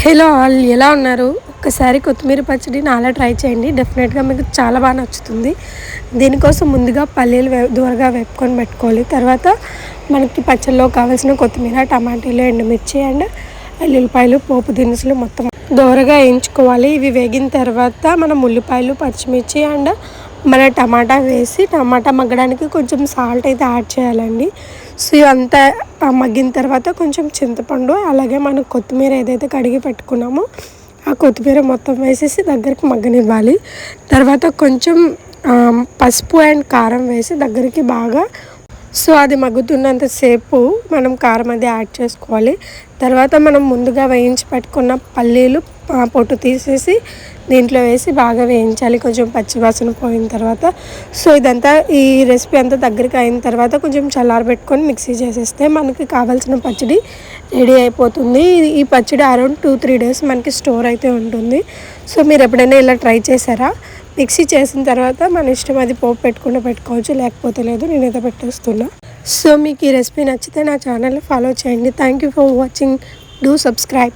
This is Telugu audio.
హలో ఆల్, ఎలా ఉన్నారు? ఒక్కసారి కొత్తిమీర పచ్చడి నాలా ట్రై చేయండి. డెఫినెట్గా మీకు చాలా బాగా నచ్చుతుంది. దీనికోసం ముందుగా పల్లీలు దూరగా వేపుకొని పెట్టుకోవాలి. తర్వాత మనకి పచ్చడిలో కావాల్సిన కొత్తిమీర, టమాటీలు, ఎండుమిర్చి అండ్ ఎల్లుల్లిపాయలు, పోపు దినుసులు మొత్తం దోరగా వేయించుకోవాలి. ఇవి వేగిన తర్వాత మనం ఉల్లిపాయలు, పచ్చిమిర్చి అండ్ మన టమాటా వేసి టమాటా మగ్గడానికి కొంచెం సాల్ట్ అయితే యాడ్ చేయాలండి. సో ఇవంతా మగ్గిన తర్వాత కొంచెం చింతపండు, అలాగే మనం కొత్తిమీర ఏదైతే కడిగి పెట్టుకున్నామో ఆ కొత్తిమీర మొత్తం వేసేసి దగ్గరికి మగ్గనివ్వాలి. తర్వాత కొంచెం పసుపు అండ్ కారం వేసి దగ్గరికి బాగా సో అది మగ్గుతున్నంతసేపు మనం కారం అది యాడ్ చేసుకోవాలి. తర్వాత మనం ముందుగా వేయించి పెట్టుకున్న పల్లీలు పొట్టు తీసేసి దీంట్లో వేసి బాగా వేయించాలి, కొంచెం పచ్చివాసన పోయిన తర్వాత. సో ఇదంతా ఈ రెసిపీ అంతా దగ్గరికి అయిన తర్వాత కొంచెం చల్లారబెట్టుకొని మిక్సీ చేసేస్తే మనకి కావాల్సిన పచ్చడి రెడీ అయిపోతుంది. ఈ పచ్చడి అరౌండ్ 2-3 డేస్ మనకి స్టోర్ అయితే ఉంటుంది. సో మీరు ఎప్పుడైనా ఇలా ట్రై చేశారా? మిక్సీ చేసిన తర్వాత మన ఇష్టం, అది పోపు పెట్టుకుంటే పెట్టుకోవచ్చు, లేకపోతే లేదు. నేనైతే పెట్టేస్తున్నా. సో మీకు ఈ రెసిపీ నచ్చితే నా ఛానల్ని ఫాలో చేయండి. Thank you for watching. Do subscribe.